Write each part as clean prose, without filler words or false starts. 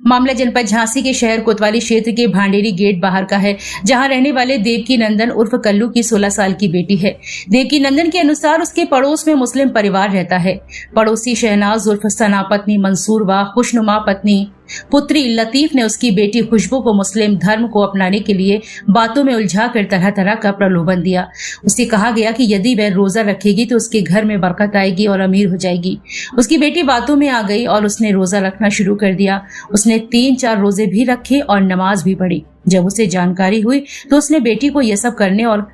मामला जनपद झांसी के शहर कोतवाली क्षेत्र के भांडेरी गेट बाहर का है, जहां रहने वाले देवकी नंदन उर्फ कल्लू की 16 साल की बेटी है। देवकी नंदन के अनुसार उसके पड़ोस में मुस्लिम परिवार रहता है। पड़ोसी शहनाज उर्फ सना पत्नी मंसूर व खुशनुमा पत्नी पुत्री लतीफ ने उसकी बेटी खुशबू को मुस्लिम धर्म को अपनाने के लिए बातों में उलझाकर तरह तरह का प्रलोभन दिया। उसे कहा गया कि यदि वह रोजा रखेगी तो उसके घर में बरकत आएगी और अमीर हो जाएगी। उसकी बेटी बातों में आ गई और उसने रोजा रखना शुरू कर दिया। उसने 3-4 रोजे भी रखे और नमाज भी पढ़ी। जब उसे जानकारी हुई तो उसने बेटी को यह सब करने और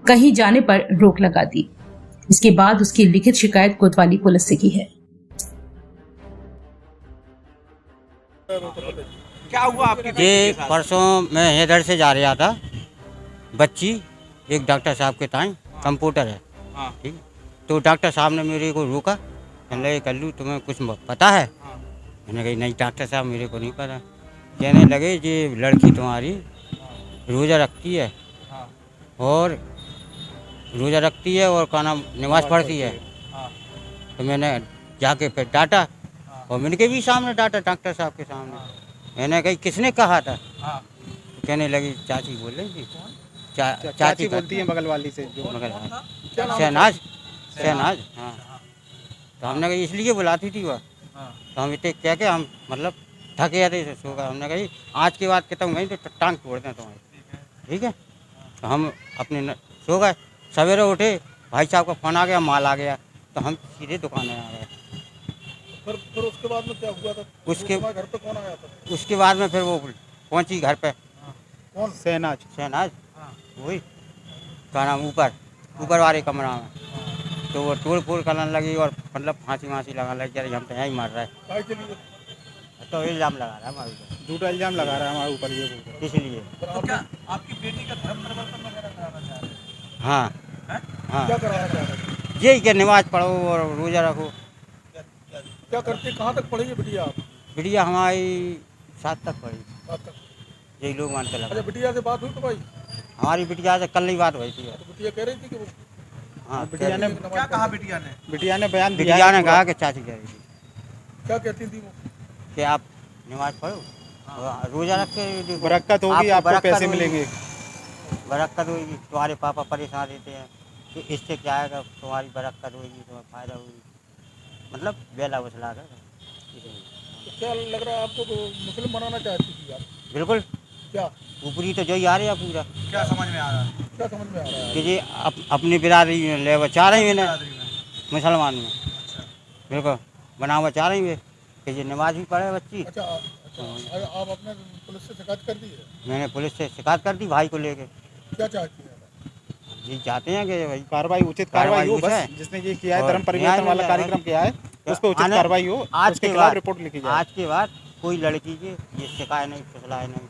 कहीं जाने पर रोक लगा दी। इसके बाद उसकी लिखित शिकायत कोतवाली पुलिस से की है। क्या हुआ आपके? ये परसों मैं इधर से जा रहा था, बच्ची एक डॉक्टर साहब के ताई कंप्यूटर है, ठीक। तो डॉक्टर साहब ने मेरे को रोका, कहने लगे कल्लू तुम्हें कुछ पता है? मैंने कही नहीं डॉक्टर साहब मेरे को नहीं पता। कहने लगे ये लड़की तुम्हारी रोज़ा रखती है और रोज़ा रखती है और खाना नमाज पढ़ती है। तो मैंने जाके फिर डांटा और मैंने भी सामने डांटा डॉक्टर साहब के सामने। मैंने कही किसने कहा था? तो कहने लगी चाची बोल रही थी। चाची बोलती है बगल वाली से जो शहनाज। हाँ, तो हमने कही इसलिए बुलाती थी वह। तो हम इतने क्या क्या हम मतलब थक गए थे सो गए। हमने कही आज के बाद कहता हूँ नहीं तो टांग तोड़ दें तुम्हारी, ठीक है। तो हम अपने सो गए। सवेरे उठे, भाई साहब का फ़ोन आ गया, माल आ गया, तो हम सीधे दुकान आ गए। फिर उसके बाद में क्या हुआ था? उसके घर पे कौन आया था? उसके बाद में फिर वो पहुंची घर पे। कौन? शहनाज। वही क्या नाम ऊपर वाले कमरा में। तो वो तोड़ फोड़ करने लगी और मतलब फांसी लगा लगी, अरे हम तो यहीं मार रहे हैं। तो इल्ज़ाम लगा रहा है हमारे ऊपर, झूठा इल्ज़ाम लगा रहा है हमारे ऊपर ये बोल रहा इसलिए। है। तो क्या आपकी बेटी का धर्म परिवर्तन वगैरह कराना चाह रहे हैं? हाँ क्या कराना चाह रहे हैं? यही कि नमाज पढ़ो और रोज़ा रखो। क्या करते? कहाँ तक पढ़ेगी बिटिया आप? बिटिया हमारी 7 तक पढ़ी। 7 तक। यही लोग मानते लगा। अच्छा, बिटिया से बात हुई तो भाई? हमारी बिटिया से कल ही बात हुई थी। तो बिटिया कह रही थी कि वो हाँ, बिटिया ने क्या कहा? बिटिया ने बयान दिया। बिटिया ने कहा कि चाची कह रही थी क्या कहती थी वो? कि आप नमाज पढ़ो, रोज़ा रख के बरकत होगी, आपको पैसे मिलेंगे। बरकत होगी, तुम्हारे पापा परेशान रहते हैं तो इससे क्या है कि तुम्हारी बरकत होगी, तुम्हें फ़ायदा होगी, मतलब बेला वसला कर। तो क्या लग रहा है आपको? तो मुस्लिम बनाना चाहती थी आप? बिल्कुल। क्या ऊपरी तो जो ही आ रही है पूरा। क्या समझ में आ रहा है? क्या समझ में आ रहा है? कि जी अपनी बिरादरी में ले चाह रही है मुसलमान में। बिल्कुल बनावा चाह रही है कि ये नमाज भी पढ़े बच्ची। अच्छा, आप अपने पुलिस से शिकायत कर दी है? मैंने पुलिस से शिकायत कर दी भाई को लेके। क्या चाहती है? जी चाहते हैं कि भाई कार्रवाई, उचित कार्रवाई हो। बस जिसने ये किया है, धर्म परिवर्तन वाला कार्यक्रम किया है, उस पर उचित कार्रवाई हो। आज के बाद रिपोर्ट लिखी जाए। आज के बाद कोई लड़की की ये शिकायत नहीं, फुसलाए नहीं।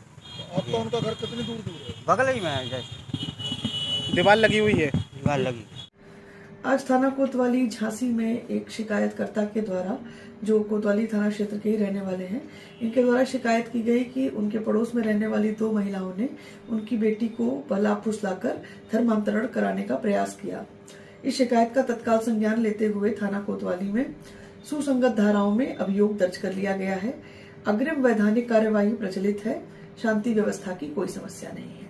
आपका उनका घर कितनी दूर है? बगल ही में है, जैसे दीवार लगी हुई है। दीवार लगी। आज थाना कोतवाली झांसी में एक शिकायतकर्ता के द्वारा, जो कोतवाली थाना क्षेत्र के ही रहने वाले हैं, इनके द्वारा शिकायत की गई कि उनके पड़ोस में रहने वाली 2 महिलाओं ने उनकी बेटी को बला फुसलाकर धर्मांतरण कराने का प्रयास किया। इस शिकायत का तत्काल संज्ञान लेते हुए थाना कोतवाली में सुसंगत धाराओं में अभियोग दर्ज कर लिया गया है। अग्रिम वैधानिक कार्यवाही प्रचलित है। शांति व्यवस्था की कोई समस्या नहीं है।